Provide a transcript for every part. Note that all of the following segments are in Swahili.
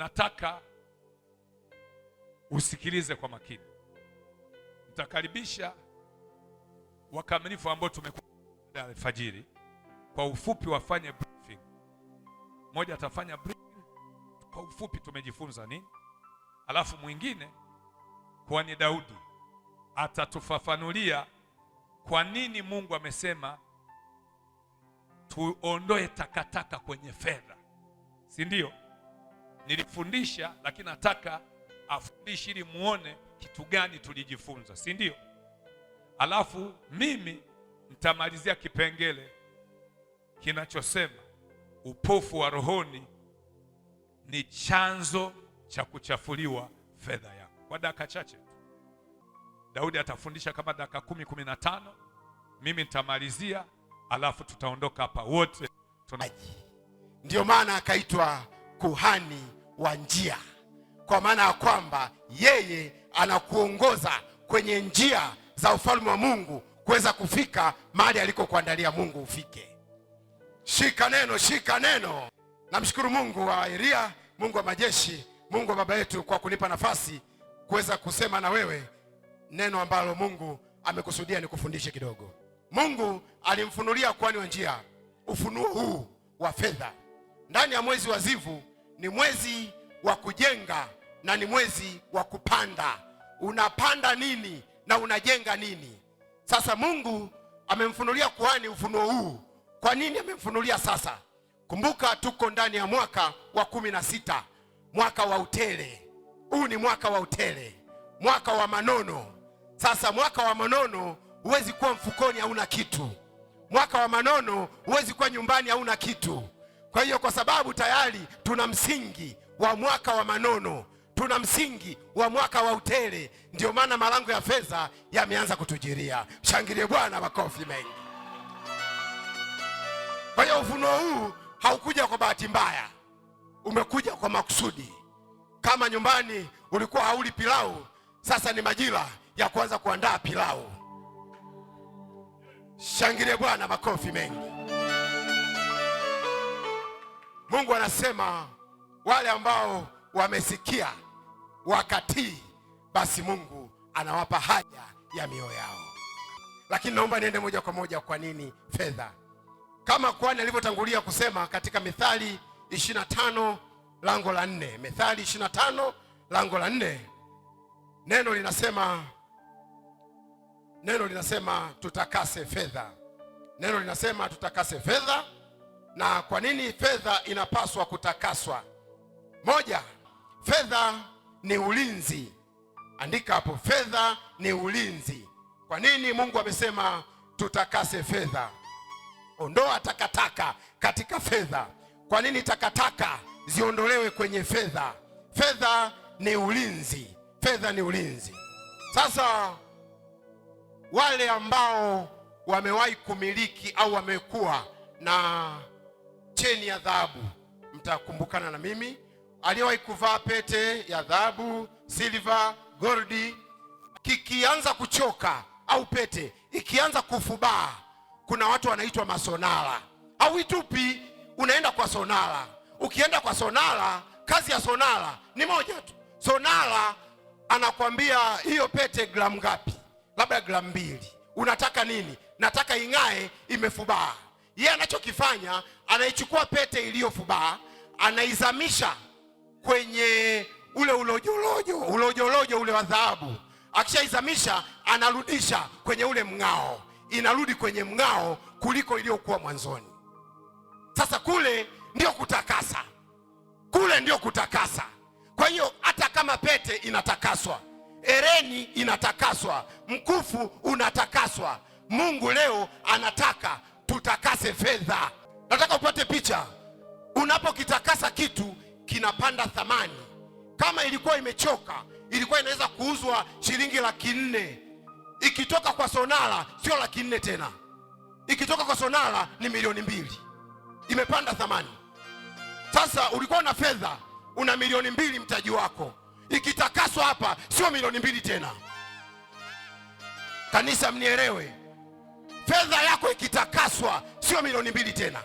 nataka usikilize kwa makini. Nitakaribisha wakamilifu ambao tumekuwa alfajiri, kwa ufupi wafanye briefing. Mmoja atafanya briefing kwa ufupi tumejifunza nini, alafu mwingine kwa ni Daudi atatufafanulia kwa nini Mungu amesema tuondoe takataka kwenye fedha, si ndio? Nilifundisha, lakini nataka afundishe ili muone kitu gani tulijifunza, si ndio? Alafu mimi nitamalizia kipengele kinachosema upofu wa rohoni ni chanzo cha kuchafuliwa fedha yako. Kwa dakika chache tu Daudi atafundisha kama dakika 10-15, mimi nitamalizia, alafu tutaondoka hapa wote. Ndio maana akaitwa kuhani wa njia, kwa maana ya kwamba yeye anakuongoza kwenye njia za ufalme wa Mungu kuweza kufika mahali alikokuandalia Mungu ufike. Shika neno, shika neno. Namshukuru Mungu wa Elia, Mungu wa majeshi, Mungu wa baba yetu kwa kunipa nafasi kuweza kusema na wewe neno ambalo Mungu amekusudia nikufundishe kidogo. Mungu alimfunulia kuhani wa njia ufunuo huu wa fedha. Ndani ya mwezi wa Zivu ni mwezi wa kujenga na ni mwezi wa kupanda. Unapanda nini na unajenga nini? Sasa Mungu amemfunulia kuhani ufunuo huu. Kwa nini amemfunulia sasa? Kumbuka tuko ndani ya mwaka wa 16, mwaka wa utele. Huu ni mwaka wa utele, mwaka wa manono. Sasa mwaka wa manono huwezi kuwa mfukoni hauna kitu. Mwaka wa manono huwezi kuwa nyumbani hauna kitu. Kwa hiyo kwa sababu tayari tuna msingi wa mwaka wa manono, tuna msingi wa mwaka wa utele, ndio maana malango ya fedha yameanza kutujiria. Shangilie Bwana makofi mengi. Kwa hiyo ufunuo huu haukuja kwa bahati mbaya, umekuja kwa makusudi. Kama nyumbani ulikuwa hauli pilau, sasa ni majira ya kuanza kuandaa pilau. Shangilie Bwana makofi mengi. Mungu anasema wale ambao wamesikia wakatii, basi Mungu anawapa haja ya mioyo yao. Lakini naomba niende moja kwa moja. Kwa nini fedha? Kama kwani alivyotangulia kusema katika Mithali 25 lango la 4. Mithali 25 lango la 4. Neno linasema tutakase fedha. Neno linasema tutakase fedha. Na kwa nini fedha inapaswa kutakaswa? Moja, fedha ni ulinzi. Andika hapo, fedha ni ulinzi. Kwa nini Mungu amesema tutakase fedha? Ondoa takataka katika fedha. Kwa nini takataka ziondolewe kwenye fedha? Fedha ni ulinzi. Fedha ni ulinzi. Sasa wale ambao wamewahi kumiliki au wamekuwa na cheni ya dhahabu, mtakumbukana na mimi, aliyewahi kuvaa pete ya dhahabu, silver, goldi, kikianza kuchoka au pete ikianza kufubaa, kuna watu wanaitwa masonara. Au itupi, unaenda kwa sonara. Ukienda kwa sonara, kazi ya sonara ni moja tu. Sonara anakwambia hiyo pete gramu ngapi? Labda gramu 2. Unataka nini? Nataka ing'ae imefubaa. Yeye anachokifanya, anaichukua pete iliyofubaa, anaizamisha kwenye ule ulojolojo ule wa dhahabu. Akishaizamisha, anarudisha kwenye ule mng'ao. Inarudi kwenye mng'ao kuliko iliyokuwa mwanzoni. Sasa kule ndio kutakasa. Kule ndio kutakasa. Kwa hiyo hata kama pete inatakaswa, hereni inatakaswa, mkufu unatakaswa, Mungu leo anataka tutakase fedha. Nataka upate picha. Unapokitakasa kitu kinapanda thamani. Kama ilikuwa imechoka, ilikuwa inaweza kuuzwa shilingi 400,000. Ikitoka kwa sonara sio 400,000 tena. Ikitoka kwa sonara ni 2,000,000. Imepanda thamani. Sasa ulikuwa na fedha, una 2,000,000 mtaji wako. Ikitakaswa hapa sio 2,000,000 tena. Kanisa mnielewe. Fedha yako ikitakaswa sio 2,000,000 tena.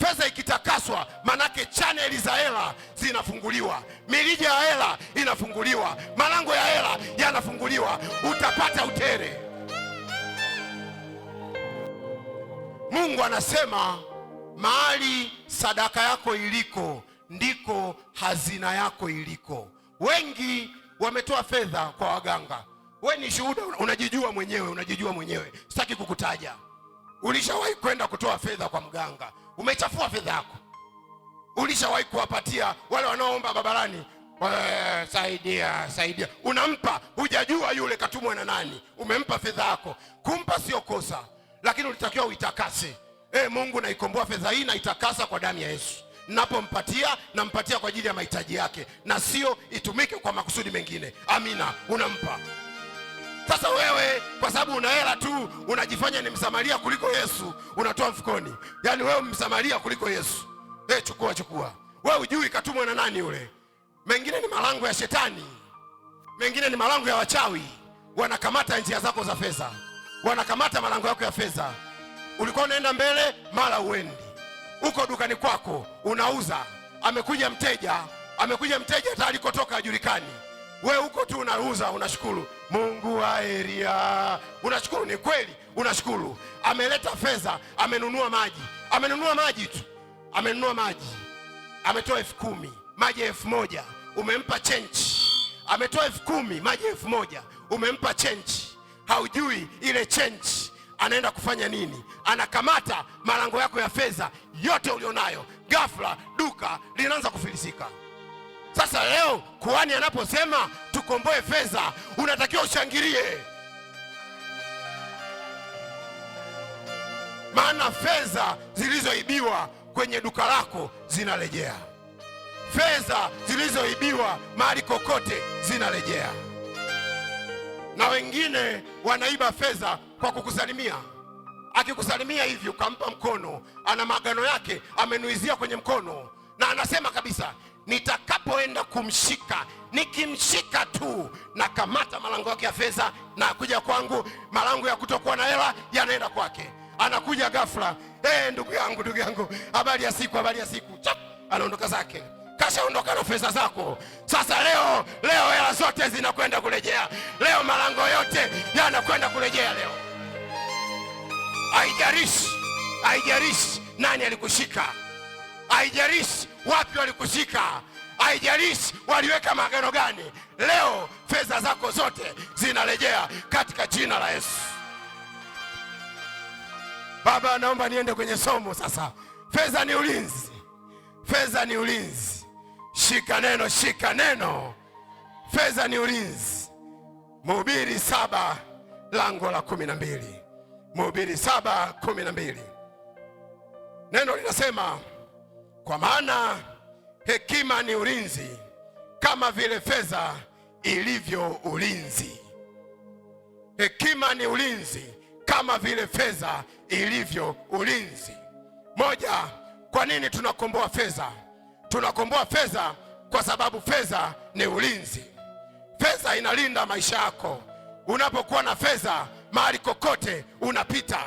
Fedha ikitakaswa, manake chaneli za hela zinafunguliwa, mirija ya hela inafunguliwa, malango ya hela yanafunguliwa, utapata utere. Mungu anasema mahali sadaka yako iliko ndiko hazina yako iliko. Wengi wametoa fedha kwa waganga. Wewe ni shuhuda, unajijua mwenyewe, sitaki kukutaja. Ulishawahi kwenda kutoa fedha kwa mganga, umechafua fedha yako. Ulishawahi kuwapatia wale wanaoomba barabarani, saidia, unampa, hujajua yule katumwa na nani, umempa fedha yako. Kumpa sio kosa, lakini ulitakiwa uitakase. Mungu, naikomboa fedha hii na itakasa kwa damu ya Yesu. Napompatia, nampatia kwa ajili ya mahitaji yake, na sio itumike kwa makusudi mengine. Amina, unampa. Sasa wewe kwa sababu una hela tu unajifanya ni msamaria kuliko Yesu, unatoa mfukoni. Yaani wewe msamaria kuliko Yesu. Chukua. Wewe hujui katumwa na nani yule. Mengine ni malango ya shetani, mengine ni malango ya wachawi. Wanakamata njia zako za fedha, wanakamata malango yako ya fedha. Ulikuwa unaenda mbele, mara uendi. Uko dukani kwako unauza, amekuja mteja hata alikotoka hajulikani. Wewe uko tu unauza, unashukuru Mungu wa eria, unashukuru. Ni kweli unashukuru. Ameleta fedha, amenunua maji tu, ametoa 10,000, maji 1,000, umempa change. Ametoa 10,000, maji 1,000, umempa change. Haujui ile change anaenda kufanya nini. Anakamata malango yako ya fedha yote ulionayo. Ghafla duka linaanza kufilisika. Sasa leo kuhani anaposema tukomboe fedha, unatakiwa ushangilie. Maana fedha zilizoibiwa kwenye duka lako zinarejea. Fedha zilizoibiwa mahali kokote zinarejea. Na wengine wanaiba fedha kwa kukusalimia. Akikusalimia hivi ukampa mkono, ana magano yake amenuizia kwenye mkono, na anasema kabisa, nitakapoenda kumshika, nikimshika tu na kamata malango yake ya fedha na kuja kwangu, malango ya kutokuwa na hela yanaenda kwake. Anakuja ghafla, ndugu yangu, habari ya siku, chap, anaondoka zake. Kashaondoka na fedha zako. Sasa leo hela zote zinakwenda kurejea. Leo malango yote yanakwenda kurejea leo. Haijalishi nani alikushika, haijalishi wapi walikushika, haijalishi waliweka magano gani. Leo fedha zako zote zinarejea katika jina la Yesu. Baba, naomba niende kwenye somo sasa. Fedha ni ulinzi. Shika neno. Fedha ni ulinzi. Mhubiri 7 lango la 12. Mhubiri 7:12. Neno linasema, kwa maana hekima ni ulinzi kama vile fedha ilivyo ulinzi. Hekima ni ulinzi kama vile fedha ilivyo ulinzi. Moja, kwa nini tunakomboa fedha? Tunakomboa fedha kwa sababu fedha ni ulinzi. Fedha inalinda maisha yako. Unapokuwa na fedha, mahali kokote unapita.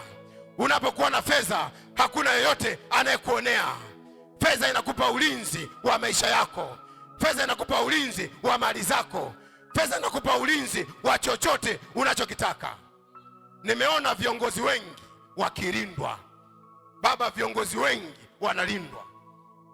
Unapokuwa na fedha, hakuna yeyote anayekuonea. Fedha inakupa ulinzi wa maisha yako. Fedha inakupa ulinzi wa mali zako. Fedha inakupa ulinzi wa chochote unachokitaka. Nimeona viongozi wengi wakilindwa. Baba, viongozi wengi wanalindwa.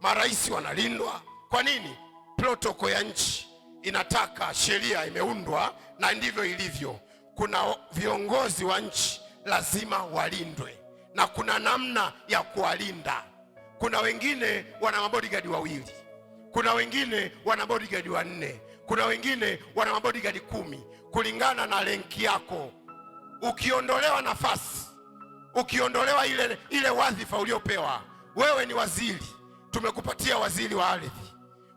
Marais wanalindwa. Kwa nini? Protoko ya nchi inataka, sheria imeundwa na ndivyo ilivyo. Kuna viongozi wa nchi lazima walindwe, na kuna namna ya kuwalinda. Kuna wengine wana mabodyguard 2, kuna wengine wana bodyguard 4, kuna wengine wana mabodyguard 10, kulingana na renki yako. Ukiondolewa nafasi, ukiondolewa ile wadhifa uliopewa, wewe ni waziri, tumekupatia waziri wa ardhi.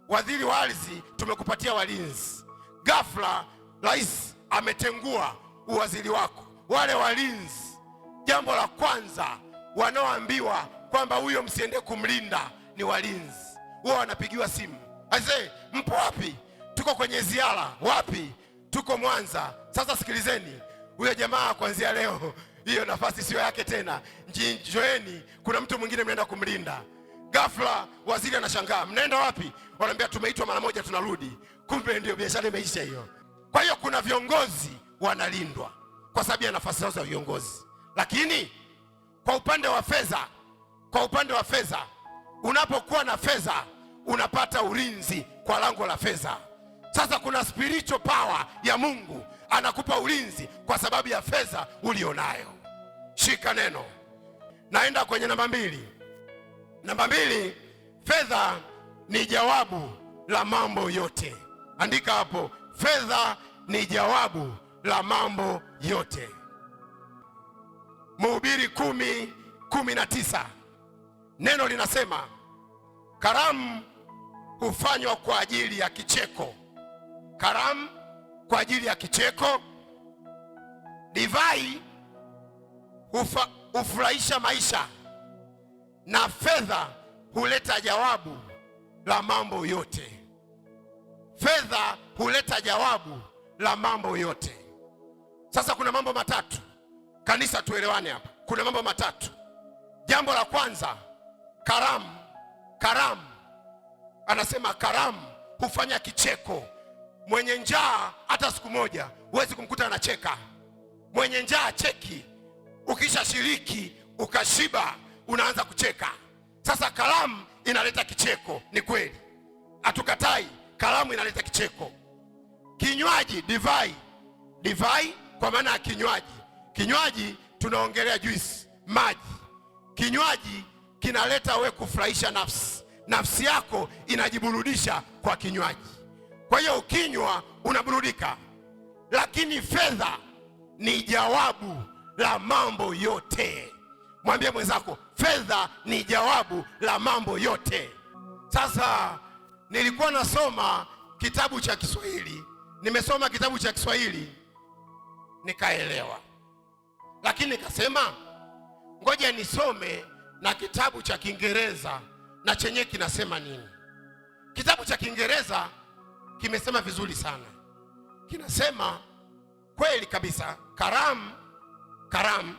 Waziri wa ardhi tumekupatia walinzi. Ghafla rais ametengua uwaziri wako. Wale walinzi, jambo la kwanza wanaoambiwa kwamba huyo msiende kumlinda ni walinzi. Wao wanapigiwa simu, aisee, mpo wapi? Tuko kwenye ziara. Wapi? Tuko Mwanza. Sasa sikilizeni, huyo jamaa kuanzia leo hiyo nafasi sio yake tena, njoeni, kuna mtu mwingine mnaenda kumlinda. Ghafla waziri anashangaa, mnaenda wapi? Wanaambia tumeitwa mara moja tunarudi. Kumbe ndio biashara imeisha hiyo. Kwa hiyo kuna viongozi wanalindwa kwa sababu ya nafasi zao za viongozi. Lakini kwa upande wa fedha, unapokuwa na fedha unapata ulinzi kwa lango la fedha. Sasa kuna spiritual power ya Mungu anakupa ulinzi kwa sababu ya fedha ulionayo. Shika neno. Naenda kwenye namba 2. Namba 2, fedha ni jawabu la mambo yote. Andika hapo, fedha ni jawabu la mambo yote. Mhubiri 10:19. Neno linasema karamu hufanywa kwa ajili ya kicheko. Karamu kwa ajili ya kicheko. Divai hufurahisha maisha, na fedha huleta jawabu la mambo yote. Fedha huleta jawabu la mambo yote. Sasa kuna mambo matatu. Kanisa, tuelewane hapa. Kuna mambo matatu. Jambo la kwanza, karamu. Anasema karamu hufanya kicheko. Mwenye njaa hata siku moja huwezi kumkuta anacheka. Mwenye njaa cheki. Ukisha shiriki ukashiba unaanza kucheka. Sasa karamu inaleta kicheko, ni kweli, hatukatai. Karamu inaleta kicheko. Kinywaji, divai kwa maana ya kinywaji. Kinywaji tunaongelea juice, maji. Kinywaji kinaleta wewe kufurahisha nafsi yako inajiburudisha kwa kinywaji. Kwa hiyo ukinywa unaburudika. Lakini fedha ni jawabu la mambo yote. Mwambie mwenzako, fedha ni jawabu la mambo yote. Sasa nilikuwa nasoma kitabu cha Kiswahili. Nimesoma kitabu cha Kiswahili nikaelewa. Lakini nikasema ngoja nisome na kitabu cha Kiingereza na chenye kinasema nini. Kitabu cha Kiingereza kimesema vizuri sana. Kinasema kweli kabisa, karamu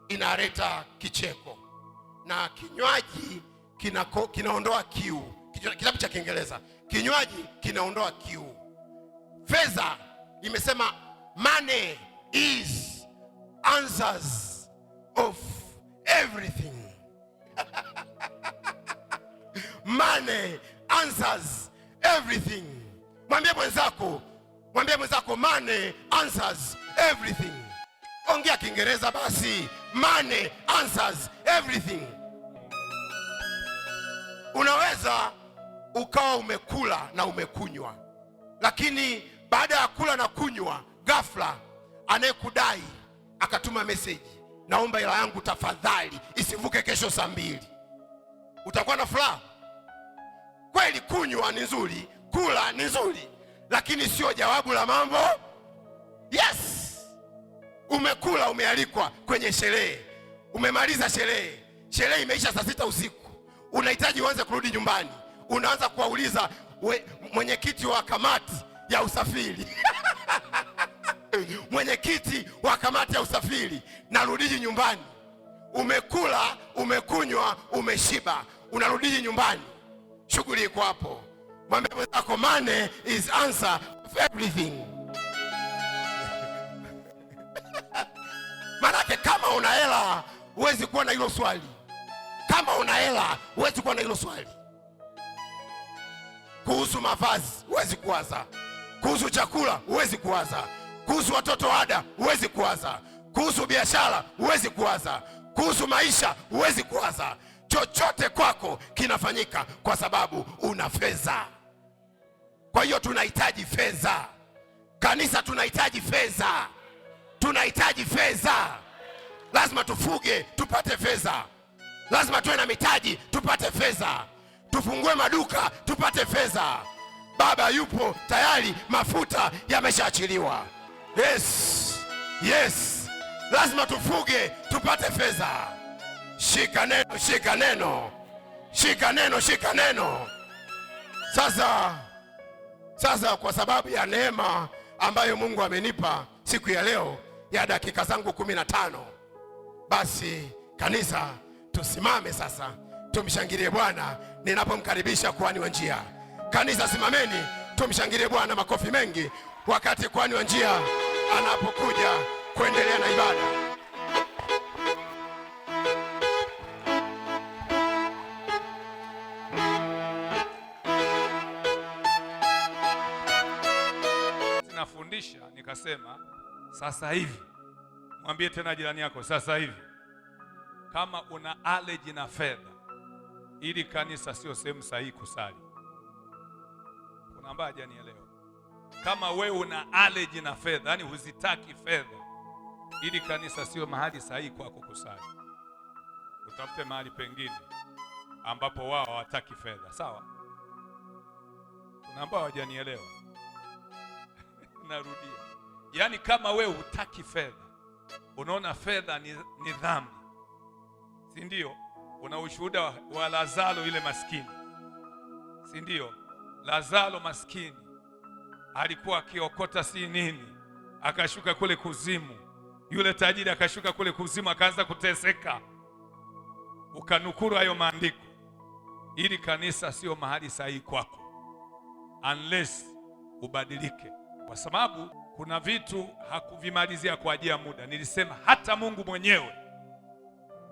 inaleta kicheko na kinywaji kinaondoa kiu. Kitabu cha Kiingereza, kinywaji kinaondoa kiu. Fedha imesema money is answers of everything. Money answers everything. Mwambie mwenzako money answers everything. Ongea Kiingereza basi. Money answers everything. Unaweza ukawa umekula na umekunywa, lakini baada ya kula na kunywa, ghafla anayekudai akatuma message, naomba hela yangu tafadhali isivuke kesho saa 2. Utakuwa na furaha kweli? Kunywa ni nzuri, kula ni nzuri, lakini sio jawabu la mambo. Yes, umekula, umealikwa kwenye sherehe, umemaliza sherehe imeisha saa 6 usiku, unahitaji uanze kurudi nyumbani. Unaanza kuwauliza mwenyekiti wa kamati ya usafiri mwenyekiti wa kamati ya usafiri, narudiji nyumbani. Umekula, umekunywa, umeshiba, unarudiji nyumbani, shughuli iko hapo. Mwambie mwenzako, money is answer of everything. Manake kama una hela huwezi kuwa na hilo swali. Kama una hela huwezi kuwa na hilo swali. Kuhusu mavazi huwezi kuwaza. Kuhusu chakula huwezi kuwaza. Kuhusu watoto ada huwezi kuwaza. Kuhusu biashara huwezi kuwaza. Kuhusu maisha huwezi kuwaza. Chochote kwako kinafanyika kwa sababu una fedha. Kwa hiyo tunahitaji fedha. Kanisa, tunahitaji fedha. Tunahitaji fedha. Lazima tufuge tupate fedha. Lazima tuwe na mitaji tupate fedha. Tufungue maduka tupate fedha. Baba yupo tayari, mafuta yameshaachiliwa. Yes. Lazima tufuge tupate fedha. Shika neno, shika neno. Shika neno, shika neno. Sasa kwa sababu ya neema ambayo Mungu amenipa siku ya leo ya dakika zangu 15, basi kanisa tusimame sasa. tumshangilie Bwana ninapomkaribisha kuhani wa njia. Kanisa, simameni tumshangilie Bwana makofi mengi wakati kuhani wa njia anapokuja kuendelea na ibada. Nafundisha nikasema sasa hivi, mwambie tena jirani yako, sasa hivi kama una allergy na fedha, ili kanisa sio sehemu sahihi kusali. Kuna ambaye hajanielewa. Kama wewe una allergy na fedha, yani huzitaki fedha, ili kanisa sio mahali sahihi kwako kusali. Utafute mahali pengine ambapo wao hawataki fedha, sawa? Kuna ambao hawajanielewa. Narudia. Yaani kama wewe hutaki fedha, unaona fedha ni dhambi, si ndio? Una ushuhuda wa Lazaro ile maskini, si ndio? Lazaro maskini alikuwa akiokota si nini, akashuka kule kuzimu. Yule tajiri akashuka kule kuzimu, akaanza kuteseka. Ukanukuru hayo maandiko. Ili kanisa sio mahali sahihi kwako unless ubadilike, kwa sababu kuna vitu hakuvimalizia kwa ajili ya muda. Nilisema hata Mungu mwenyewe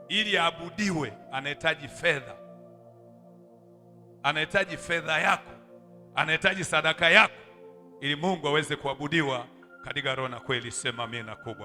ili aabudiwe anahitaji fedha, anahitaji fedha yako, anahitaji sadaka yako, ili Mungu aweze kuabudiwa katika roho na kweli. Sema amina kubwa.